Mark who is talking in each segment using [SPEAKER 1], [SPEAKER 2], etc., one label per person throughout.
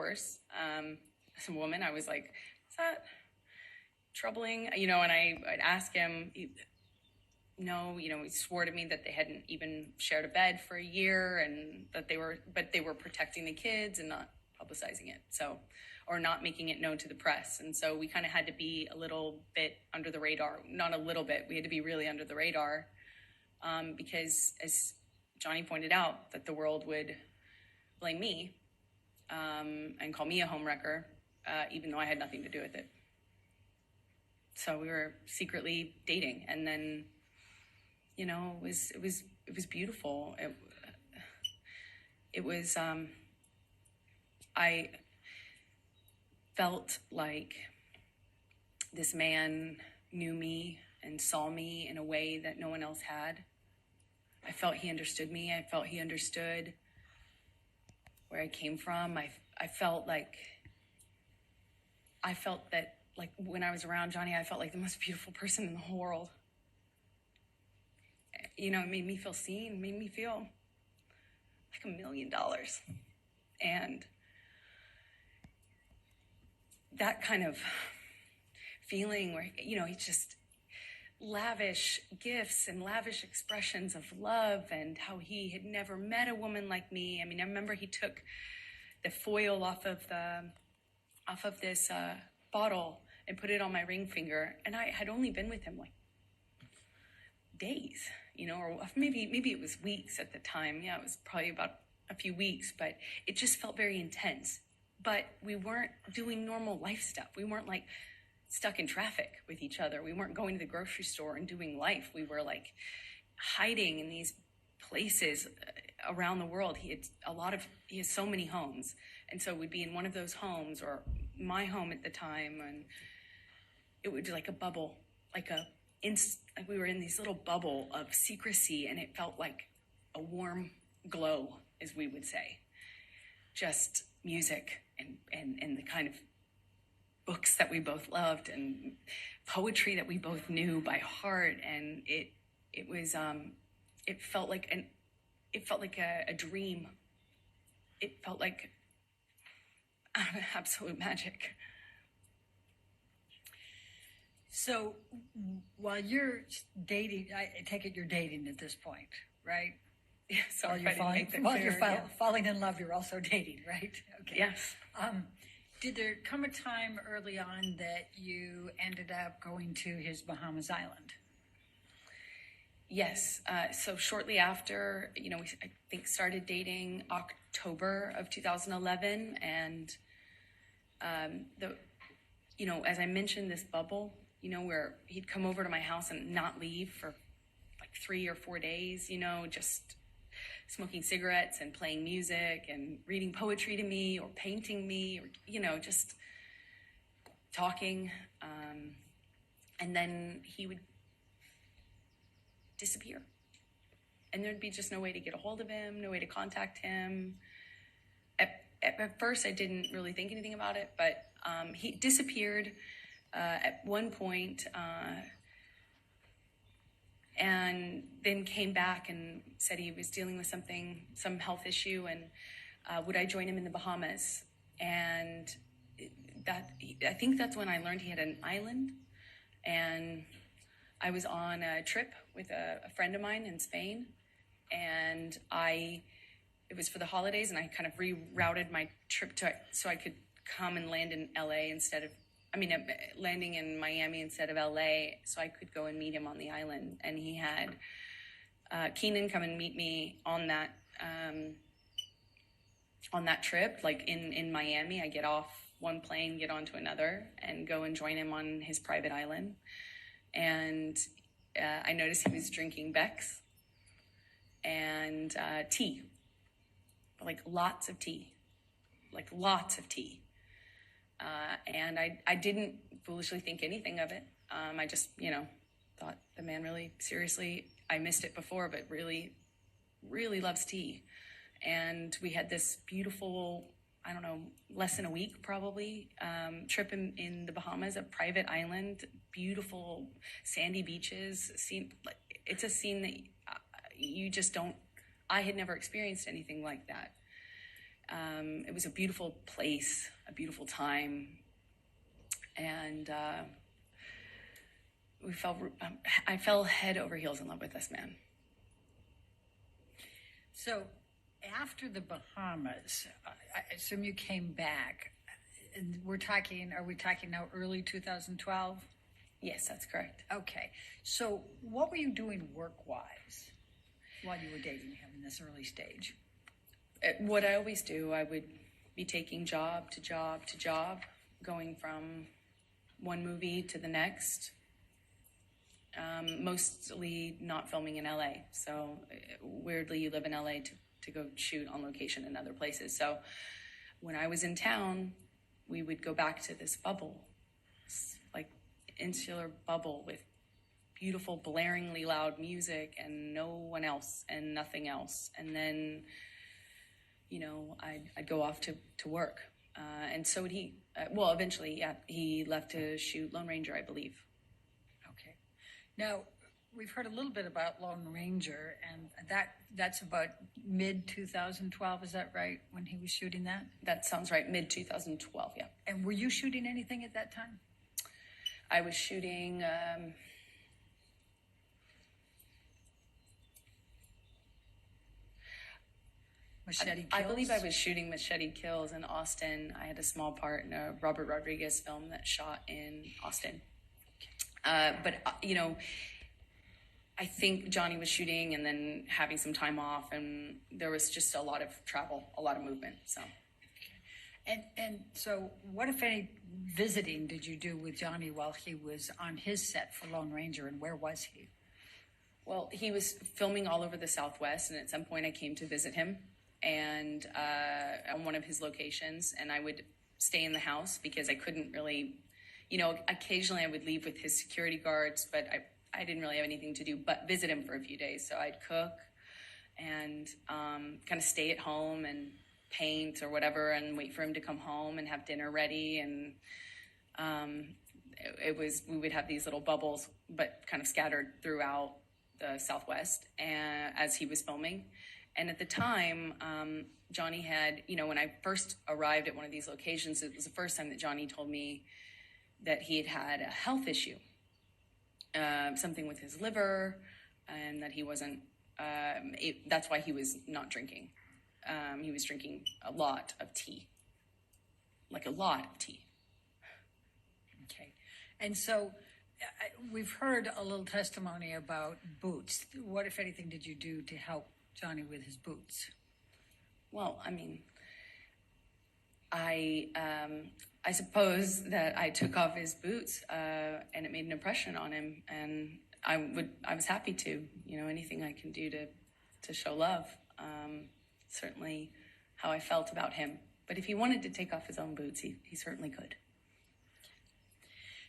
[SPEAKER 1] course. As a woman, I was like, is that troubling? And I'd ask him, no, he swore to me that they hadn't even shared a bed for a year and that they were protecting the kids and not publicizing it. Or not making it known to the press. And so we kind of had to be a little bit under the radar, not a little bit, we had to be really under the radar because as Johnny pointed out, that the world would blame me and call me a homewrecker, even though I had nothing to do with it. So we were secretly dating, and then, it was beautiful. I felt like this man knew me and saw me in a way that no one else had. I felt he understood me. I felt he understood where I came from. I felt that, like, when I was around Johnny, I felt like the most beautiful person in the whole world. It made me feel seen, made me feel like $1 million. And that kind of feeling where, it's just lavish gifts and lavish expressions of love, and how he had never met a woman like me. I remember he took the foil off of this bottle and put it on my ring finger, and I had only been with him like days, or maybe it was weeks at the time. Yeah, it was probably about a few weeks, but it just felt very intense. But we weren't doing normal life stuff. We weren't like stuck in traffic with each other. We weren't going to the grocery store and doing life. We were like hiding in these places around the world. He has so many homes. And so we'd be in one of those homes, or my home at the time, and it would be like a bubble, like we were in this little bubble of secrecy, and it felt like a warm glow, as we would say. Just music and the kind of books that we both loved, and poetry that we both knew by heart, and it felt like a dream. It felt like absolute magic.
[SPEAKER 2] So while you're dating, I take it you're dating at this point, right?
[SPEAKER 1] Yeah, sorry,
[SPEAKER 2] while you're falling in love, you're also dating, right? Okay.
[SPEAKER 1] Yes.
[SPEAKER 2] Did there come a time early on that you ended up going to his Bahamas island?
[SPEAKER 1] Yes. So shortly after, we, I think, started dating October of 2011, and as I mentioned, this bubble, where he'd come over to my house and not leave for like 3 or 4 days, just smoking cigarettes and playing music and reading poetry to me or painting me, or, just talking. And then he would disappear. And there'd be just no way to get a hold of him, no way to contact him. At first, I didn't really think anything about it, but he disappeared at one point, and then came back and said he was dealing with some health issue, and would I join him in the Bahamas? And I think that's when I learned he had an island, and I was on a trip with a friend of mine in Spain, and it was for the holidays, and I kind of rerouted my trip so I could come and land in LA landing in Miami instead of LA, so I could go and meet him on the island. And he had Keenan come and meet me on that trip, like in Miami. I get off one plane, get onto another, and go and join him on his private island. And I noticed he was drinking Beck's and tea, like lots of tea. And I didn't foolishly think anything of it. I just, thought the man really, seriously, I missed it before, but really, really loves tea. And we had this beautiful, less than a week probably, trip in the Bahamas, a private island, beautiful sandy beaches. It's a scene that you just don't, I had never experienced anything like that. It was a beautiful place, a beautiful time, and I fell head over heels in love with this man.
[SPEAKER 2] So after the Bahamas, I assume you came back. And are we talking now early 2012?
[SPEAKER 1] Yes, that's correct.
[SPEAKER 2] Okay. So what were you doing work-wise while you were dating him in this early stage?
[SPEAKER 1] What I always do, I would be taking job to job to job, going from one movie to the next, mostly not filming in LA. So weirdly, you live in LA to go shoot on location in other places. So when I was in town, we would go back to this bubble, this, like insular bubble with beautiful, blaringly loud music and no one else and nothing else. And then, I'd go off to work. And so would he. Eventually, yeah, he left to shoot Lone Ranger, I believe.
[SPEAKER 2] Okay. Now, we've heard a little bit about Lone Ranger, and that's about mid-2012, is that right, when he was shooting that?
[SPEAKER 1] That sounds right, mid-2012, yeah.
[SPEAKER 2] And were you shooting anything at that time?
[SPEAKER 1] I was shooting...
[SPEAKER 2] Machete Kills?
[SPEAKER 1] I believe I was shooting Machete Kills in Austin. I had a small part in a Robert Rodriguez film that shot in Austin. But I think Johnny was shooting and then having some time off, and there was just a lot of travel, a lot of movement. So,
[SPEAKER 2] and so, what if any visiting did you do with Johnny while he was on his set for Lone Ranger, and where was he?
[SPEAKER 1] Well, he was filming all over the Southwest, and at some point I came to visit him, and on one of his locations, and I would stay in the house because I couldn't really, occasionally I would leave with his security guards, but I didn't really have anything to do but visit him for a few days. So I'd cook and kind of stay at home and paint or whatever and wait for him to come home and have dinner ready. And we would have these little bubbles, but kind of scattered throughout the Southwest as he was filming. And at the time, Johnny had, when I first arrived at one of these locations, it was the first time that Johnny told me that he had a health issue, something with his liver, and that he wasn't, that's why he was not drinking. He was drinking a lot of tea, like a lot of tea.
[SPEAKER 2] Okay. And so we've heard a little testimony about boots. What, if anything, did you do to help Johnny with his boots?
[SPEAKER 1] Well, I mean, I suppose that I took off his boots, and it made an impression on him, and I was happy to, anything I can do to show love. Certainly how I felt about him. But if he wanted to take off his own boots, he certainly could.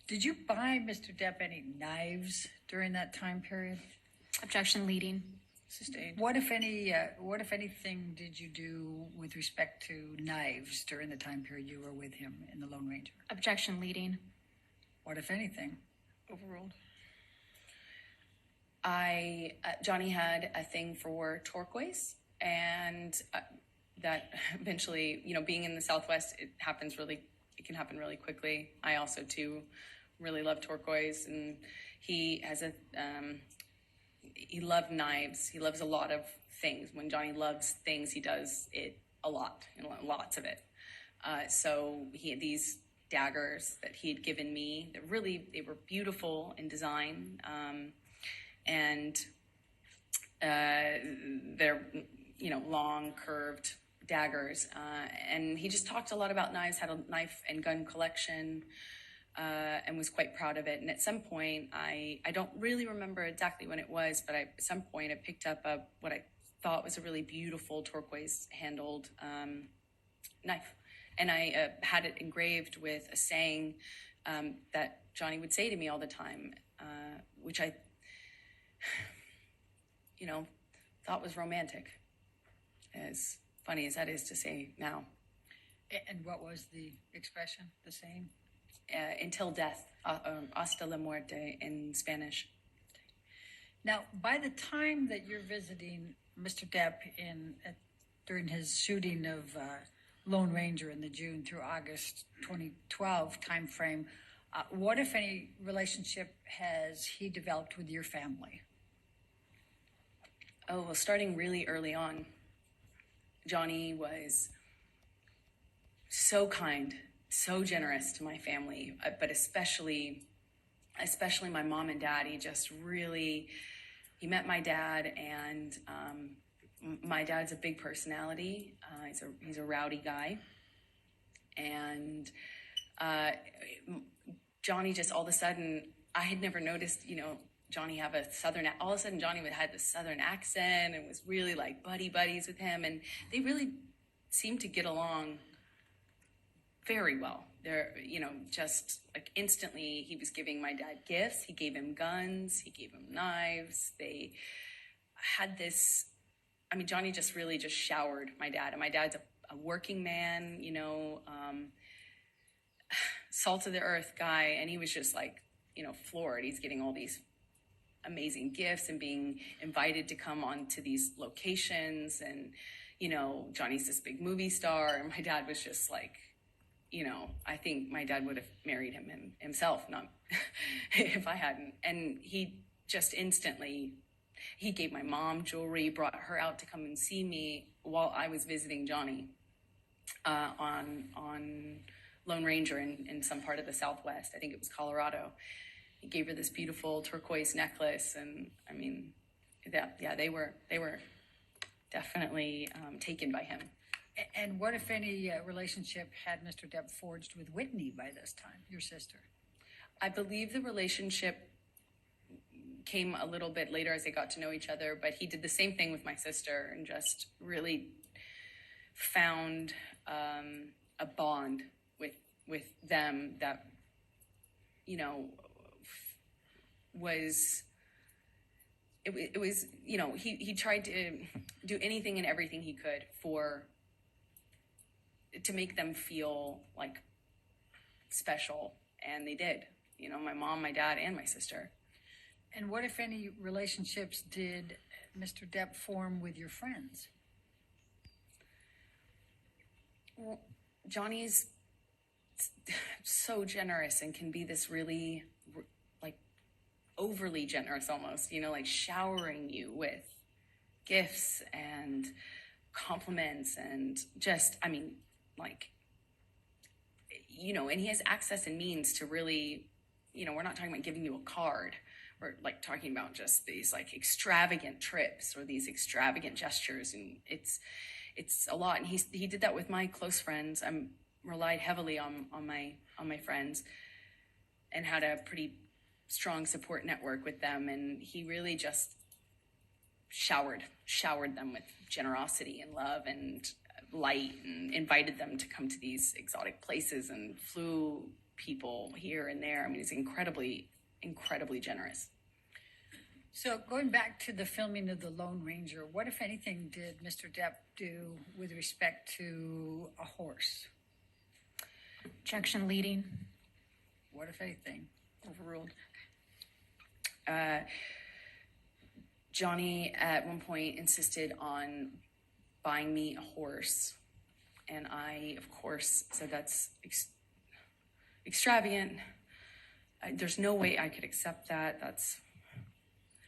[SPEAKER 2] Did you buy Mr. Depp any knives during that time period?
[SPEAKER 3] Objection leading.
[SPEAKER 1] Sustained.
[SPEAKER 2] What if anything did you do with respect to knives during the time period you were with him in the Lone Ranger?
[SPEAKER 3] Objection leading.
[SPEAKER 2] What if anything?
[SPEAKER 1] Overruled. Johnny had a thing for turquoise, and that eventually, being in the Southwest, it can happen really quickly. I also too really love turquoise, and he has he loved knives. He loves a lot of things. When Johnny loves things, he does it a lot, and lots of it. So he had these daggers that he had given me that they were beautiful in design. And they're, long curved daggers. And he just talked a lot about knives, had a knife and gun collection, and was quite proud of it. And at some point, I don't really remember exactly when it was, but at some point I picked up what I thought was a really beautiful turquoise handled knife. And I had it engraved with a saying that Johnny would say to me all the time, which I, thought was romantic, as funny as that is to say now.
[SPEAKER 2] And what was the expression, the saying?
[SPEAKER 1] Until death, hasta la muerte in Spanish.
[SPEAKER 2] Now, by the time that you're visiting Mr. Depp in during his shooting of Lone Ranger in the June through August 2012 timeframe. What, if any, relationship has he developed with your family?
[SPEAKER 1] Oh, well, starting really early on, Johnny was so kind, so generous to my family, but especially my mom and dad. He met my dad, and my dad's a big personality. He's a rowdy guy, and Johnny just all of a sudden, I had never noticed, Johnny have a all of a sudden Johnny had this southern accent and was really like buddies with him, and they really seemed to get along very well. They're, just like instantly he was giving my dad gifts. He gave him guns. He gave him knives. They had this, Johnny just really just showered my dad. And my dad's a working man, salt of the earth guy. And he was just like, floored. He's getting all these amazing gifts and being invited to come on to these locations. And, Johnny's this big movie star. And my dad was just like, I think my dad would have married him himself, not if I hadn't. And he just instantly, he gave my mom jewelry, brought her out to come and see me while I was visiting Johnny on Lone Ranger in some part of the Southwest. I think it was Colorado. He gave her this beautiful turquoise necklace, and they were definitely taken by him.
[SPEAKER 2] And what, if any, relationship had Mr. Depp forged with Whitney by this time, your sister?
[SPEAKER 1] I believe the relationship came a little bit later as they got to know each other, but he did the same thing with my sister and just really found a bond with them that, was he tried to do anything and everything he could to make them feel like special, and they did. My mom, my dad, and my sister.
[SPEAKER 2] And what, if any, relationships did Mr. Depp form with your friends?
[SPEAKER 1] Well, Johnny's so generous and can be this really, like, overly generous almost, like showering you with gifts and compliments and just, and he has access and means to really, we're not talking about giving you a card. We're like talking about just these like extravagant trips or these extravagant gestures, and it's a lot. And he did that with my close friends. I relied heavily on my friends and had a pretty strong support network with them, and he really just showered them with generosity and love and light, and invited them to come to these exotic places and flew people here and there. He's incredibly generous.
[SPEAKER 2] So going back to the filming of The Lone Ranger, what, if anything, did Mr. Depp do with respect to a horse?
[SPEAKER 3] Objection leading.
[SPEAKER 2] What, if anything?
[SPEAKER 1] Overruled. Johnny at one point insisted on buying me a horse, and I, of course, said that's extravagant. There's no way I could accept that. That's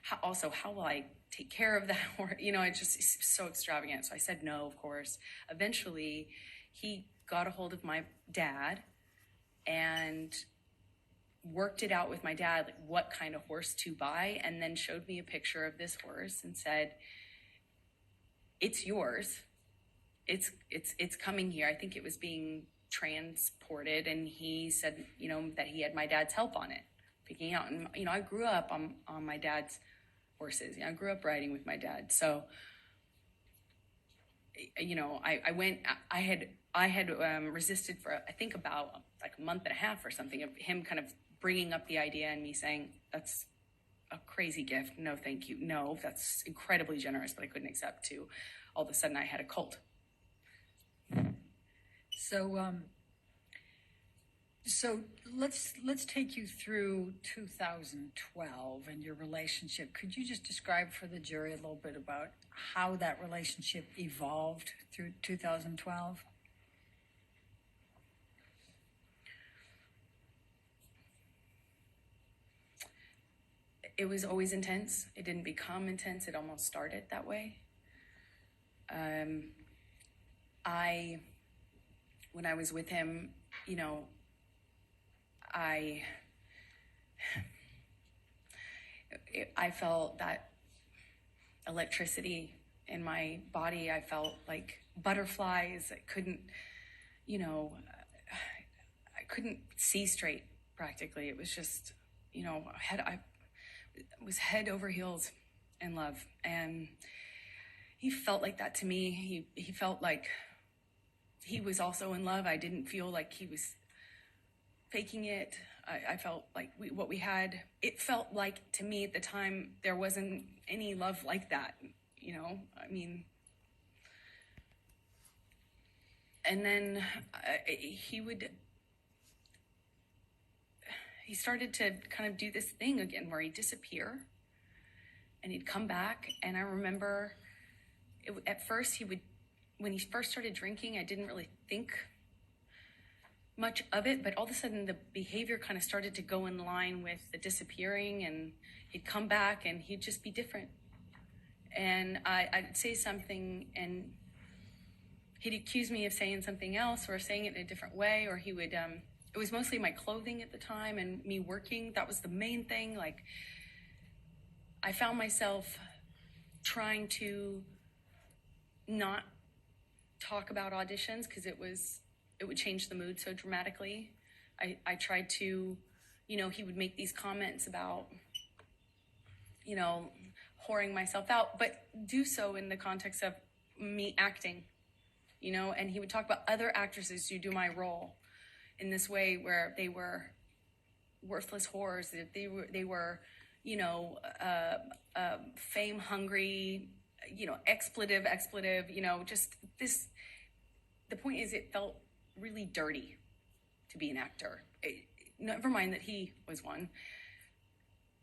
[SPEAKER 1] how will I take care of that horse? It's so extravagant. So I said no, of course. Eventually, he got a hold of my dad and worked it out with my dad, like what kind of horse to buy, and then showed me a picture of this horse and said, "It's yours. It's coming here." I think it was being transported, and he said, that he had my dad's help on it, picking out. And I grew up on my dad's horses. I grew up riding with my dad, so I went. I had resisted for I think about like a month and a half or something of him kind of bringing up the idea and me saying, "That's a crazy gift. No, thank you. No, that's incredibly generous, but I couldn't accept." To all of a sudden I had a cult.
[SPEAKER 2] So So let's take you through 2012 and your relationship. Could you just describe for the jury a little bit about how that relationship evolved through 2012?
[SPEAKER 1] It was always intense. It didn't become intense. It almost started that way. When I was with him, I felt that electricity in my body. I felt like butterflies. I couldn't see straight practically. It was just, I was head over heels in love. And he felt like that to me. He felt like he was also in love. I didn't feel like he was faking it. I felt like what we had, it felt like to me at the time, there wasn't any love like that, and then he started to kind of do this thing again where he'd disappear and he'd come back. And I remember at first when he first started drinking, I didn't really think much of it, but all of a sudden the behavior kind of started to go in line with the disappearing, and he'd come back and he'd just be different. And I'd say something and he'd accuse me of saying something else or saying it in a different way, or he would, it was mostly my clothing at the time and me working. That was the main thing. Like, I found myself trying to not talk about auditions because it would change the mood so dramatically. I tried to, he would make these comments about, whoring myself out, but do so in the context of me acting, and he would talk about other actresses who do my role in this way where they were worthless whores, that they were, fame hungry, expletive, just this. The point is, it felt really dirty to be an actor. Never mind that he was one.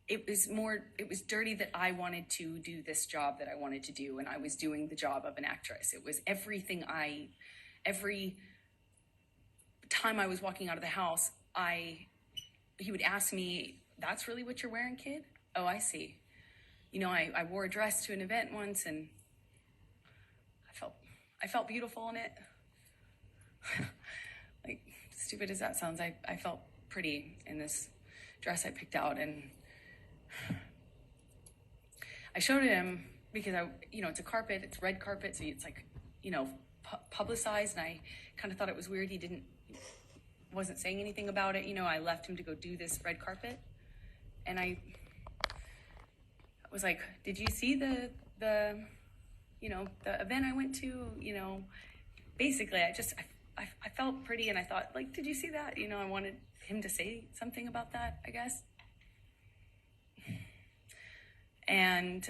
[SPEAKER 1] It was dirty that I wanted to do this job that I wanted to do, and I was doing the job of an actress. It was everything every time I was walking out of the house, he would ask me, "That's really what you're wearing, kid? Oh, I see." I wore a dress to an event once, and I felt beautiful in it. Like, stupid as that sounds, I felt pretty in this dress I picked out, and I showed it him because it's a carpet, it's red carpet, so it's like, publicized, and I kind of thought it was weird he wasn't saying anything about it. I left him to go do this red carpet, and I was like, "Did you see the event I went to?" Basically, I felt pretty, and I thought, like, "Did you see that?" I wanted him to say something about that, I guess. And